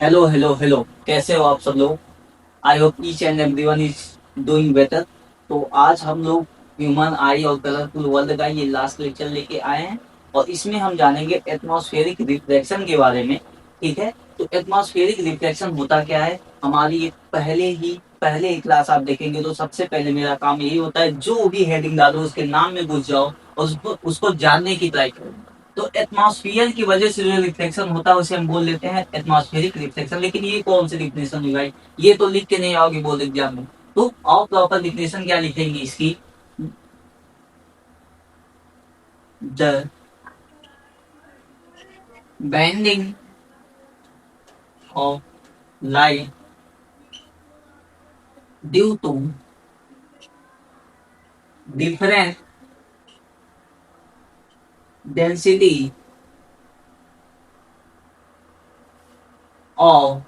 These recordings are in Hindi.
हेलो हेलो हेलो, कैसे हो आप सब लोग। I hope each and everyone is doing better. तो आज हम लोग ह्यूमन आई और कलरफुल वर्ल्ड का ये लास्ट लेक्चर लेके आए हैं और इसमें हम जानेंगे एटमॉस्फेरिक रिफ्लेक्शन के बारे में। ठीक है, तो एटमॉस्फेरिक रिफ्लेक्शन होता क्या है। हमारी ये पहले ही क्लास आप देखेंगे तो सबसे पहले मेरा काम यही होता है, जो भी हेडिंग डालो उसके नाम में घुस जाओ और उसको जानने की ट्राई करो। तो एटमॉस्फेयर की वजह से जो रिफ्लेक्शन होता है उसे हम बोल लेते हैं एटमॉस्फेरिक रिफ्लेक्शन। लेकिन ये कौन सी डिफिनेशन हुई भाई, ये तो लिख के नहीं आओगे बोर्ड एग्जाम में। तो आओ प्रॉपर डिफिनेशन क्या लिखेंगे इसकी। The bending of light due to different density of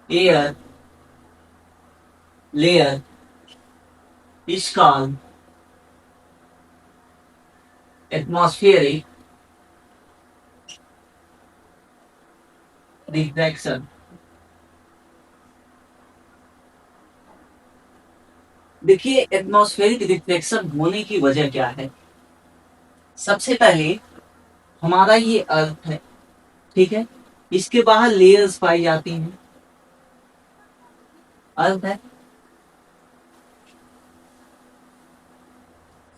air layer is called atmospheric reflection. देखिए, एटमॉस्फेरिक रिफ्लेक्शन होने की वजह क्या है। सबसे पहले हमारा ये अर्थ है, ठीक है, इसके बाहर लेयर्स पाई जाती हैं। अर्थ है,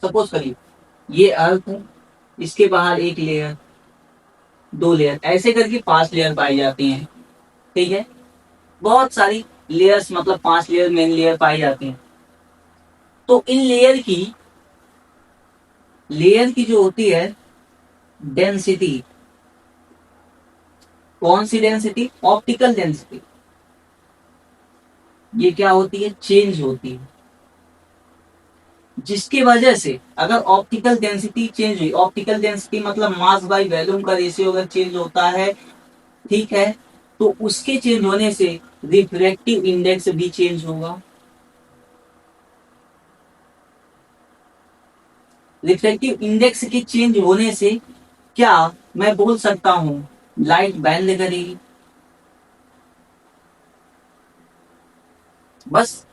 सपोज करिए ये अर्थ है, इसके बाहर एक लेयर, दो लेयर, ऐसे करके पांच लेयर पाई जाती हैं। ठीक है, बहुत सारी लेयर्स मतलब पांच लेयर मेन लेयर पाई जाती हैं। तो इन लेयर की जो होती है डेंसिटी, कौन सी डेंसिटी, ऑप्टिकल डेंसिटी, ये क्या होती है, चेंज होती है। जिसकी वजह से अगर ऑप्टिकल डेंसिटी चेंज हुई, ऑप्टिकल डेंसिटी मतलब मास बाई वॉल्यूम का रेशियो अगर चेंज होता है, ठीक है, तो उसके चेंज होने से रिफ्रैक्टिव इंडेक्स भी चेंज होगा। रिफ्रैक्टिव इंडेक्स के चेंज होने से क्या मैं बोल सकता हूं लाइट बैंड करेगी। बस।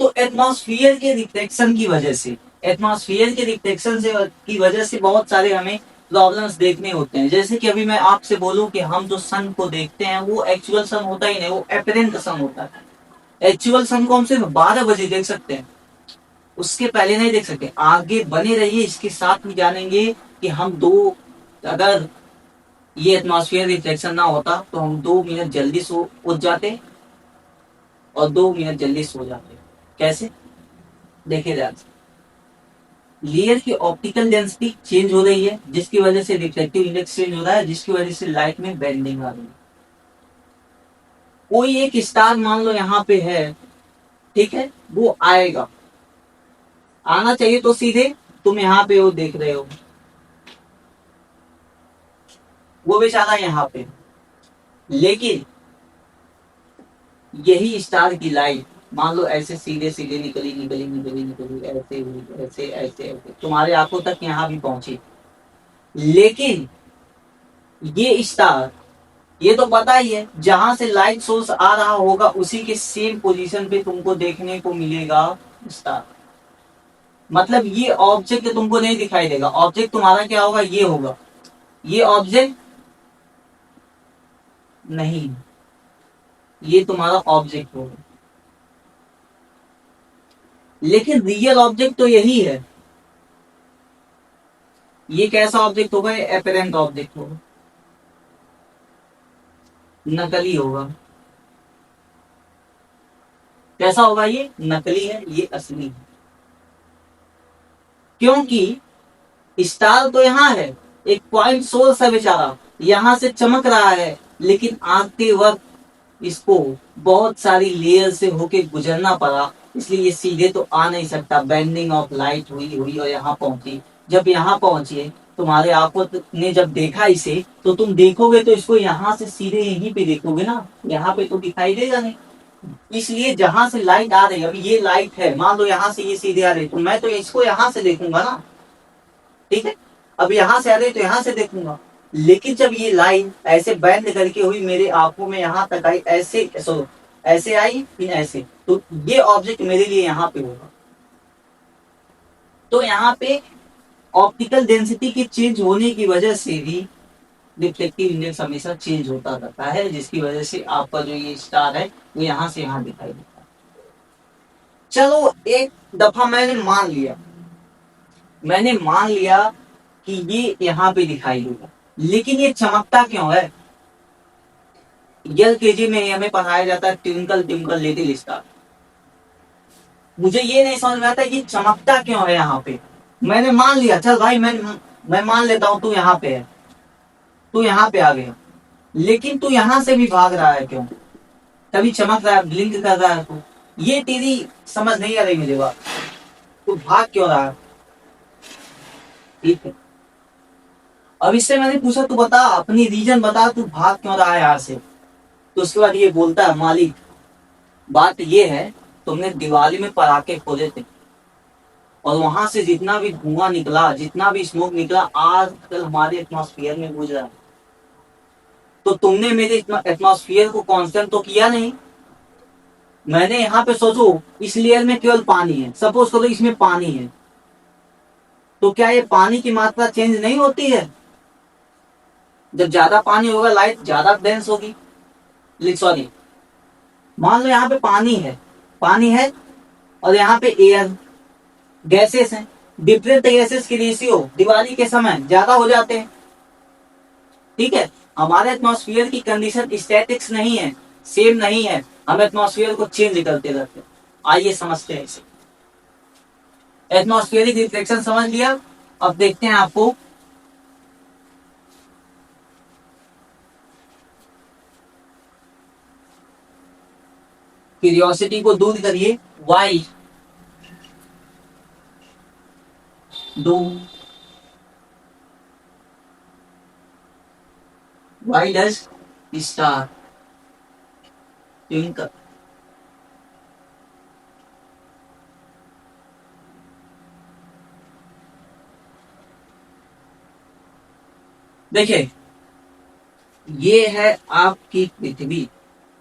तो एटमॉस्फेयर के रिफ्लेक्शन की वजह से, एटमॉस्फेयर के रिफ्लेक्शन से की वजह से बहुत सारे हमें प्रॉब्लम्स देखने होते हैं। जैसे कि अभी मैं आपसे बोलूं कि हम जो सन को देखते हैं वो एक्चुअल सन होता ही नहीं, वो एपरेंट सन होता है। एक्चुअल सन को हम सिर्फ 12 बजे देख सकते हैं, उसके पहले नहीं देख सकते। आगे बने रहिए, इसके साथ ही जानेंगे कि हम दो, अगर ये एटमॉस्फेयर रिफ्लेक्शन ना होता तो हम 2 मिनट जल्दी सो उठ जाते और 2 मिनट जल्दी सो जाते। कैसे, देखिए ध्यान से। लेयर की ऑप्टिकल डेंसिटी चेंज हो रही है जिसकी वजह से रिफ्लेक्टिव इंडेक्स चेंज हो रहा है, जिसकी वजह से लाइट में बेंडिंग आ रही है। कोई एक स्टार मान लो यहाँ पे है, ठीक है, वो आएगा, आना चाहिए तो सीधे तुम यहाँ पे हो देख रहे हो, वो बेचारा यहाँ पे, लेकिन यही स्टार की लाइट मान लो ऐसे सीधे सीधे निकली निकली निकली निकली, ऐसे हुई, ऐसे ऐसे ऐसे तुम्हारे आंखों तक यहाँ भी पहुंची। लेकिन ये स्टार, ये तो पता ही है जहां से लाइट सोर्स आ रहा होगा उसी के सेम पोजीशन पे तुमको देखने को मिलेगा स्टार। मतलब ये ऑब्जेक्ट तुमको नहीं दिखाई देगा, ऑब्जेक्ट तुम्हारा क्या होगा, ये होगा, ये ऑब्जेक्ट नहीं, ये तुम्हारा ऑब्जेक्ट होगा। लेकिन रियल ऑब्जेक्ट तो यही है। ये कैसा ऑब्जेक्ट होगा, ये एपरेंट ऑब्जेक्ट होगा, नकली होगा। कैसा होगा, ये नकली है, ये असली है। क्योंकि स्टार तो यहाँ है, एक पॉइंट सोर्स है बेचारा, यहां से चमक रहा है, लेकिन आते वक्त इसको बहुत सारी लेयर से होके गुजरना पड़ा, इसलिए ये सीधे तो आ नहीं सकता। बेंडिंग ऑफ लाइट हुई हुई और यहाँ पहुंची। जब यहाँ पहुंची, तुम्हारे आंखों ने जब देखा इसे, तो तुम देखोगे तो इसको यहाँ से सीधे यहीं पे देखोगे ना, यहाँ पे तो दिखाई देगा नहीं। इसलिए जहां से लाइट आ रही है, अभी ये लाइट है, मान लो यहाँ से ये सीधे आ रही, तो मैं तो इसको यहाँ से देखूंगा ना। ठीक है, अब यहाँ से आ रही तो यहाँ से देखूंगा, लेकिन जब ये लाइन ऐसे बैंड करके हुई मेरे आंखों में यहाँ तक आई, ऐसे ऐसे आई फिर ऐसे, तो ये ऑब्जेक्ट मेरे लिए यहाँ पे होगा। तो यहाँ पे ऑप्टिकल डेंसिटी के चेंज होने की वजह से भी रिफ्लेक्टिव इंडेक्स हमेशा चेंज होता रहता है, जिसकी वजह से आपका जो ये स्टार है वो यहाँ से यहाँ दिखाई देता है। चलो एक दफा मैंने मान लिया कि ये यहाँ पे दिखाई देगा, लेकिन ये चमकता क्यों है? एलकेजी में हमें पढ़ाया जाता है ट्विंकल ट्विंकल लिटिल स्टार। मुझे ये नहीं समझ में आता ये चमकता क्यों है यहाँ पे। मैंने मान लिया, चल भाई मैं मान लेता हूँ तू यहाँ पे है, तू यहाँ पे आ गया, लेकिन तू यहाँ से भी भाग रहा है क्यों? तभी चमक रहा है, ब्लिंक कर रहा है तू। ये तेरी समझ नहीं आ रही मुझे बात, तू भाग क्यों रहा है? ठीक है, अब इससे मैंने पूछा तू बता अपनी रीजन बता, तू भाग क्यों रहा है यहाँ से? तो उसके बाद ये बोलता है मालिक बात ये है तुमने दिवाली में पटाखे फोड़े थे और वहां से जितना भी धुआं निकला, जितना भी स्मोक निकला, आजकल हमारे एटमॉस्फेयर में घुस रहा है। तो तुमने मेरे एटमॉस्फेयर को कांस्टेंट तो किया नहीं। मैंने यहाँ पे सोचो इस लेयर में केवल पानी है, सपोज करो इसमें पानी है, तो क्या ये पानी की मात्रा चेंज नहीं होती है? जब ज्यादा पानी होगा लाइट ज्यादा डेंस होगी। सॉरी, मान लो यहाँ पे पानी है और यहाँ पे एयर गैसेस हैं, डिफरेंट गैसेस की रेशियो दिवाली के समय ज्यादा हो जाते हैं। ठीक है, हमारे एटमॉस्फेयर की कंडीशन स्टैटिक्स नहीं है, सेम नहीं है, हम एटमॉस्फेयर को चेंज करते रहते हैं। आइए समझते हैं इसे। एटमॉस्फेरिक रिफ्लेक्शन समझ लिया, अब देखते हैं आपको क्यूरियोसिटी को दूर करिए। Why do why does star twinkle? देखिए ये है आपकी पृथ्वी,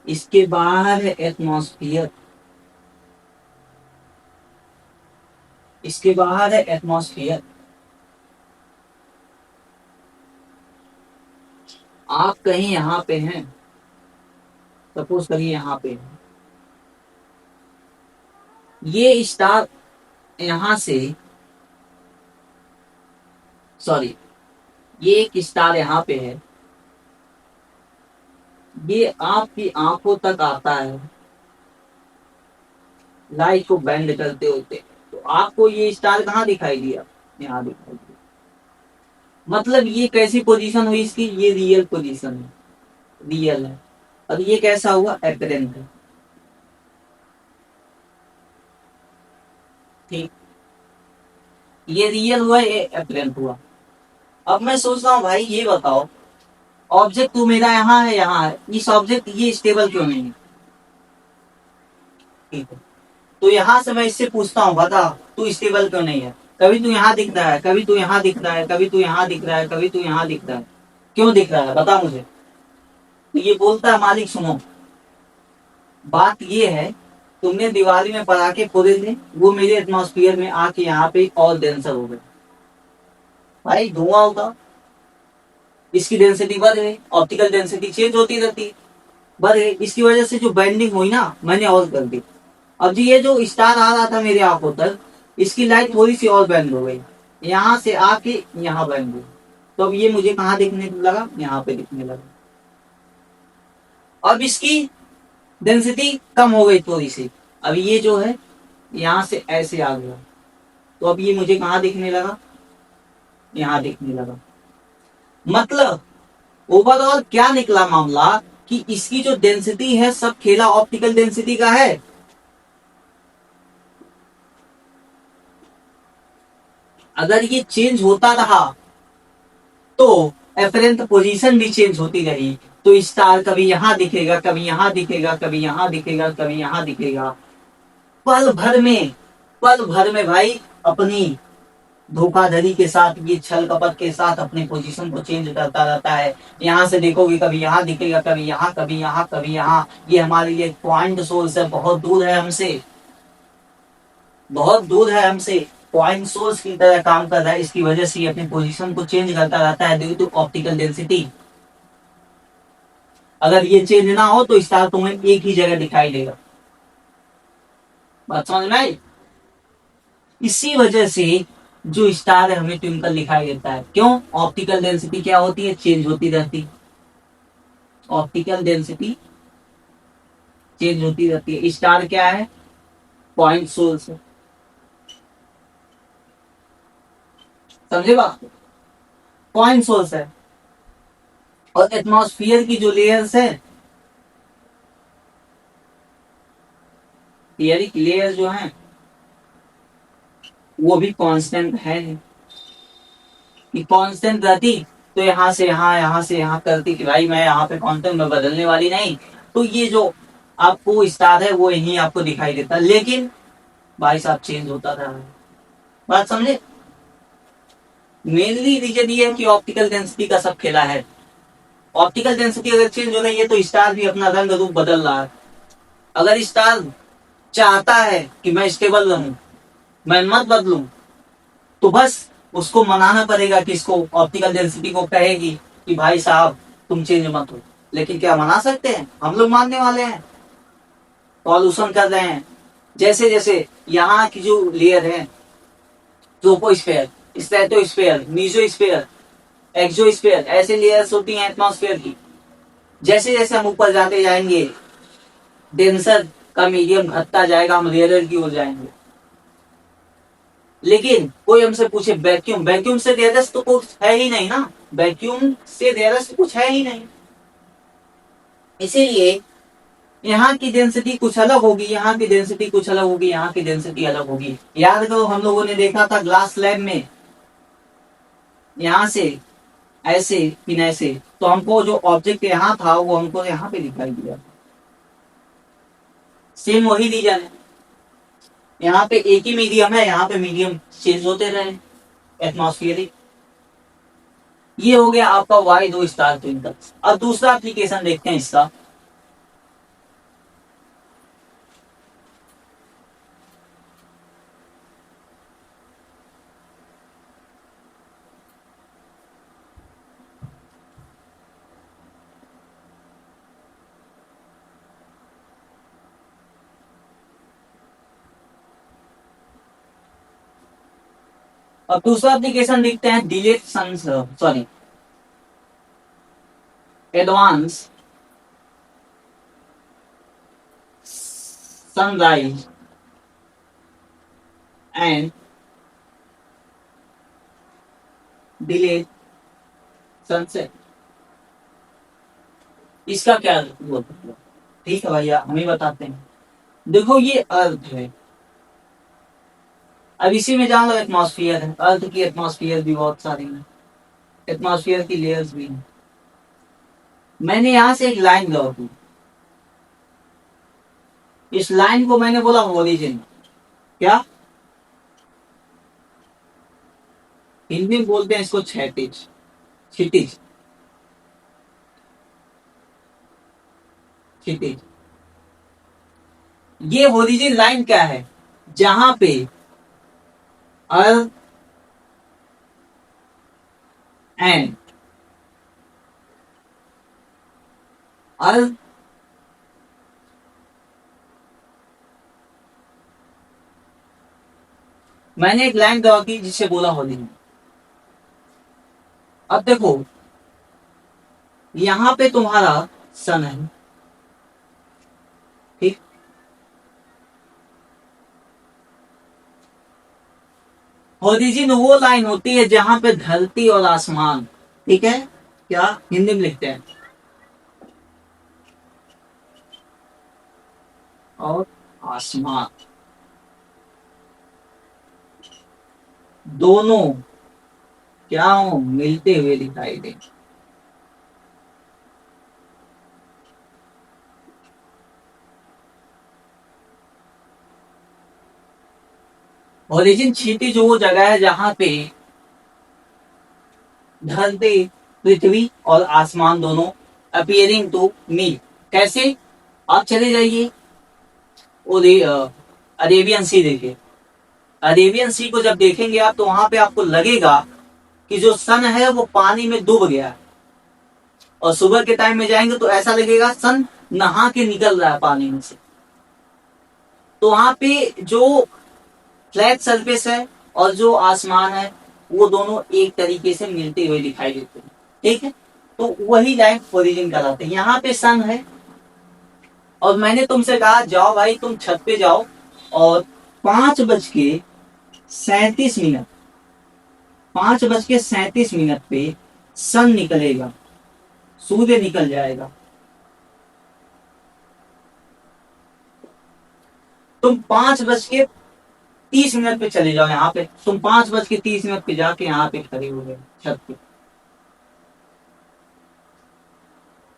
इसके बाहर है एटमॉस्फेयर, इसके बाहर है एटमॉस्फेयर। आप कहीं यहाँ पे हैं, सपोज करिए यहाँ पे है। ये स्टार यहाँ से, सॉरी ये एक स्टार यहाँ पे है, ये आपकी आंखों तक आता है लाइट को बेंड करते होते, तो आपको ये स्टार कहाँ दिखाई दिया? यहाँ दिखाई दिया। मतलब ये कैसी पोजीशन हुई इसकी? ये रियल पोजीशन है, रियल है। और ये कैसा हुआ? एपरेंट है। ठीक, ये रियल हुआ, ये एपरेंट हुआ। अब मैं सोच रहा हूँ भाई ये बताओ, ऑब्जेक्ट तू मेरा यहाँ है, यहाँ है, इस ऑब्जेक्ट ये स्टेबल क्यों नहीं है? ठीक है, तो यहाँ से मैं इससे पूछता हूँ बता तू स्टेबल क्यों नहीं है? कभी तू यहाँ दिख रहा है, कभी तू यहाँ दिख रहा है, कभी तू यहाँ दिख रहा है, कभी तू यहाँ दिख रहा है, क्यों दिख रहा है बता मुझे? तो ये बोलता है मालिक सुनो, बात ये है तुमने दिवाली में पटाखे फोड़े थे, वो मेरे एटमॉस्फेयर में आके यहाँ पे और डेंसर हो गए। भाई धुआं होगा, इसकी डेंसिटी बढ़ गई, ऑप्टिकल डेंसिटी चेंज होती रहती है, बढ़ गई, इसकी वजह से जो बैंडिंग हुई ना मैंने और कर दी। अब जी ये जो स्टार आ रहा था मेरे आंखों तक, इसकी लाइट थोड़ी सी और बैंड हो गई, यहाँ से आके यहाँ बैंड हुई, तो अब ये मुझे कहाँ दिखने लगा? यहाँ पे दिखने लगा। अब इसकी डेंसिटी कम हो गई थोड़ी सी, अब ये जो है यहाँ से ऐसे आ गया, तो अब ये मुझे कहाँ दिखने लगा? यहाँ दिखने लगा। मतलब ओवरऑल क्या निकला मामला कि इसकी जो डेंसिटी है सब खेला ऑप्टिकल डेंसिटी का है। अगर ये चेंज होता रहा तो एफरेंट पोजीशन भी चेंज होती रही, तो स्टार कभी यहां दिखेगा, कभी यहां दिखेगा, कभी यहां दिखेगा, कभी यहां दिखेगा। पल भर में भाई अपनी धोखाधड़ी के साथ, ये छल कपट के साथ अपने पोजीशन को चेंज करता रहता है। यहाँ से देखोगे कभी यहाँ दिखेगा, कभी यहाँ, कभी यहाँ, कभी यहाँ। ये हमारे लिए पॉइंट सोर्स है, बहुत दूर है हमसे, बहुत दूर है हमसे, पॉइंट सोर्स की तरह काम कर रहा है। इसकी वजह से ये अपनी पोजीशन को चेंज करता रहता है ड्यू टू ऑप्टिकल डेंसिटी। अगर ये चेंज ना हो तो स्टार तुम्हें एक ही जगह दिखाई देगा। बात समझ में आई? इसी वजह से जो स्टार है हमें ट्विंकल दिखाई देता है। क्यों? ऑप्टिकल डेंसिटी क्या होती है? चेंज होती रहती है। ऑप्टिकल डेंसिटी चेंज होती रहती है। स्टार क्या है? पॉइंट सोर्स है। समझे बात? पॉइंट सोर्स है। और एटमॉस्फेयर की जो लेयर्स है, एयरिक लेयर जो है वो भी कांस्टेंट है। कि कांस्टेंट रहती तो यहाँ से यहाँ, यहाँ से यहाँ करती कि भाई मैं यहाँ पे कांस्टेंट में बदलने वाली नहीं, तो ये जो आपको स्टार है वो यही आपको दिखाई देता, लेकिन भाई साहब चेंज होता था। बात समझे? मेनली रीजन ये है कि ऑप्टिकल डेंसिटी का सब खेला है। ऑप्टिकल डेंसिटी अगर चेंज हो रही है तो स्टार भी अपना रंग रूप बदल रहा है। अगर स्टार चाहता है कि मैं स्टेबल रहूं, मैं मत बदलूं, तो बस उसको मनाना पड़ेगा कि इसको ऑप्टिकल डेंसिटी को कहेगी कि भाई साहब तुम चेंज मत हो। लेकिन क्या मना सकते हैं? हम लोग मानने वाले हैं? पॉल्यूशन कर रहे हैं। जैसे जैसे यहाँ की जो लेयर है, ट्रोपोस्फेयर, स्ट्रेटोस्फेयर, मीसोस्फेयर, एक्सोस्फेयर, ऐसे लेयर्स होती हैं एटमॉस्फेयर की। जैसे जैसे हम ऊपर जाते जाएंगे, डेंसर का मीडियम घटता जाएगा, हम रेयर की ओर जाएंगे। लेकिन कोई हमसे पूछे वैक्यूम, वैक्यूम से रेयरस्ट तो कुछ है ही नहीं ना, वैक्यूम से रेयरस्ट कुछ है ही नहीं। इसीलिए यहाँ की डेंसिटी कुछ अलग होगी, यहाँ की डेंसिटी कुछ अलग होगी, यहाँ की डेंसिटी अलग होगी। याद करो हम लोगों ने देखा था ग्लास लैब में, यहाँ से ऐसे फिर ऐसे, तो हमको जो ऑब्जेक्ट यहाँ था वो हमको यहाँ पे दिखाई दिया। सेम वही रीजन है। यहाँ पे एक ही मीडियम है, यहाँ पे मीडियम चेंज होते रहे एटमॉस्फेरिक। ये हो गया आपका वाई दो स्टार ट्विंकल। अब दूसरा एप्लीकेशन देखते हैं इसका। अब दूसरा एप्लीकेशन देखते हैं, delayed sun, sorry, advance sunrise and delayed sunset. इसका क्या मतलब? ठीक है भैया, हम ही बताते हैं। देखो ये अर्थ है, अब इसी में जान लो एटमॉस्फेयर है। अर्थ की एटमॉस्फेयर भी बहुत सारी है, एटमॉस्फेयर की लेयर्स भी हैं। मैंने यहां से एक लाइन ड्रॉ की, इस लाइन को मैंने बोला ओरिजिन। क्या हिंदी में बोलते हैं इसको? क्षैतिज, क्षितिज, क्षितिज। ये ओरिजिन लाइन क्या है? जहां पे अर्थ एंड अर्थ मैंने एक लाइन ड्रॉ की जिसे बोला ओरिजिन। अब देखो यहां पे तुम्हारा सन है, ठीक? ओरिजिन वो लाइन होती है जहां पे धरती और आसमान, ठीक है, क्या हिंदी में लिखते हैं, और आसमान दोनों क्या हो, मिलते हुए दिखाई दे। ओरिजिन क्षितिज वो जगह है जहां पे धरती, पृथ्वी और आसमान दोनों अपियरिंग टू मीट। कैसे? आप चले जाइए अरेबियन सी देखिए। अरेबियन सी को जब देखेंगे आप तो वहां पे आपको लगेगा कि जो सन है वो पानी में डूब गया है, और सुबह के टाइम में जाएंगे तो ऐसा लगेगा सन नहा के निकल रहा है पानी में से। तो वहां पे जो फ्लैट सरफेस है और जो आसमान है वो दोनों एक तरीके से मिलते हुए दिखाई देते हैं। ठीक है, तो वही लाइफ ओरिजिन कहलाते हैं। यहाँ पे सन है और मैंने तुमसे कहा जाओ भाई तुम छत पे जाओ, और 5:37 5:37 पे सन निकलेगा, सूर्य निकल जाएगा। तुम 5:30 पे चले जाओ, यहाँ पे तुम 5:30 पे जाके यहाँ पे खड़े हो गए छत पे।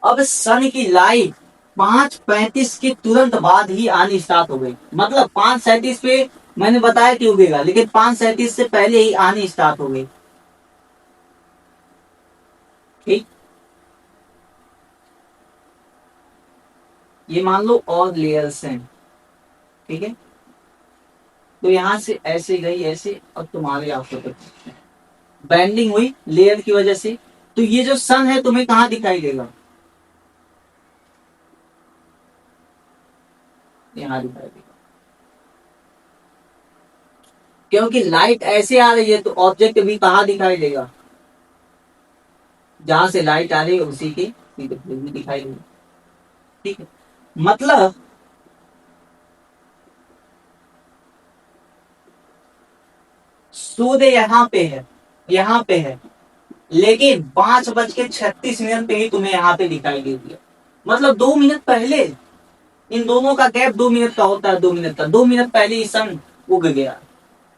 अब सन की लाइट 5:35 के तुरंत बाद ही आनी स्टार्ट हो गई। मतलब 5:37 पे मैंने बताया कि उगेगा, लेकिन 5:37 से पहले ही आनी स्टार्ट हो गई। ठीक, ये मान लो और लेयर्स हैं। ठीक है, तो यहां से ऐसे गई ऐसे, अब तुम्हारे आपको तक बैंडिंग हुई लेयर की वजह से। तो ये जो सन है तुम्हें कहां दिखाई देगा? यहाँ दिखाई देगा, क्योंकि लाइट ऐसे आ रही है तो ऑब्जेक्ट भी कहाँ दिखाई देगा? जहां से लाइट आ रही है उसी के सीधे भी दिखाई देगा। ठीक है, मतलब सूर्य यहाँ पे है, यहाँ पे है, लेकिन 5:36 पे ही तुम्हें यहाँ पे दिखाई दे दिया। मतलब 2 मिनट पहले, इन दोनों का गैप 2 मिनट का होता है, 2 मिनट का। 2 मिनट पहले ही सन उग गया,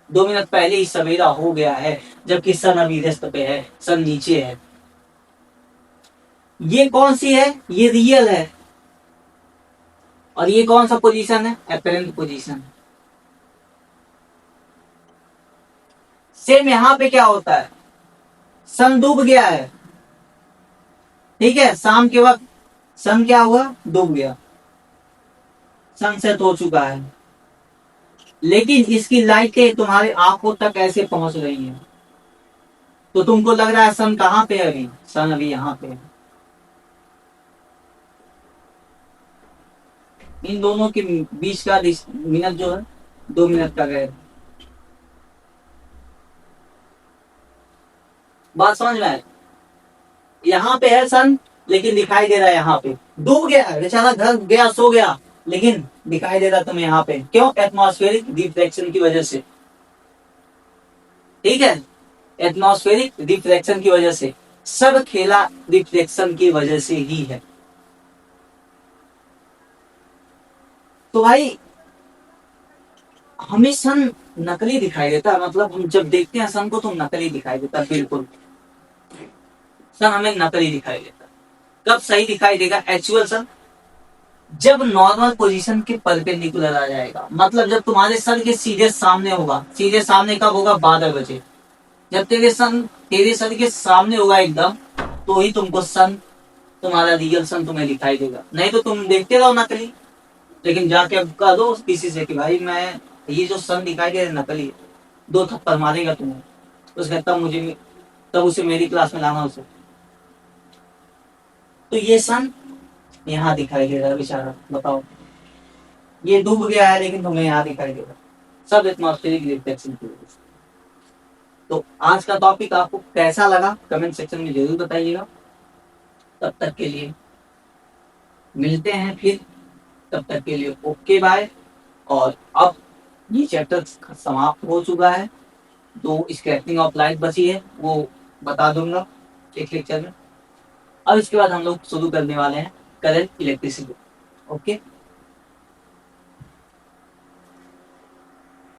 2 मिनट पहले ही सवेरा हो गया है, जबकि सन अभी रेस्ट पे है, सन नीचे है। ये कौन सी है? ये रियल है। और ये कौन सा पोजीशन है? Apparent position. सेम यहां पे क्या होता है? सन डूब गया है, ठीक है, शाम के वक्त सन क्या हुआ? डूब गया, सनसेट हो चुका है। लेकिन इसकी लाइटें तुम्हारे आंखों तक ऐसे पहुंच रही हैं, तो तुमको लग रहा है सन कहां पे है? अभी सन अभी यहाँ पे है। इन दोनों के बीच का मिनट जो है 2 मिनट का गैप। बात समझ में आए? यहाँ पे है सन, लेकिन दिखाई दे रहा है यहाँ पे। डूब गया है बेचारा, घर गया, सो गया, लेकिन दिखाई दे रहा तुम्हें यहाँ पे। क्यों? एटमॉस्फेरिक रिफ्लेक्शन की वजह से। ठीक है, एटमॉस्फेरिक रिफ्लेक्शन की वजह से। सब खेला रिफ्लेक्शन की वजह से ही है। तो भाई हमें सन नकली दिखाई देता है, मतलब हम जब देखते हैं सन को तो नकली दिखाई देता है। बिल्कुल, सन हमें नकली दिखाई देता है। कब सही दिखाई देगा एक्चुअल सन? जब नॉर्मल पोजीशन के परपेंडिकुलर आ जाएगा, मतलब जब तुम्हारे सर के सीधे सामने होगा। सीधे सामने कब होगा? 12 बजे। जब तेरे सर के सामने होगा एकदम, तो ही तुमको सन, तुम्हारा रियल सन तुम्हें दिखाई देगा। नहीं तो तुम देखते रहो नकली। लेकिन जाके अब कह दो किसी से कि भाई मैं, ये जो सन दिखाई दे रहा नकली है, 2 थप्पड़ मारेगा तुम्हें। उसका तब उसे मेरी क्लास में लाना उसे। तो ये सन यहाँ दिखाई दे रहा है बेचारा, बताओ। ये डूब गया है लेकिन तुम्हें यहाँ दिखाई दे रहा है। सब एटमॉस्फेरिक रिफ्लेक्शन की वजह से। तो आज का टॉपिक आपको कैसा लगा कमेंट सेक्शन में जरूर बताइएगा। तब तक के लिए मिलते हैं फिर, तब तक के लिए ओके बाय। और अब ये चैप्टर समाप्त हो चुका है, तो स्क्रैपिंग ऑफ लाइट बची है, वो बता दूंगा एक लेक्चर में। अब इसके बाद हम लोग शुरू करने वाले हैं करंट इलेक्ट्रिसिटी। ओके।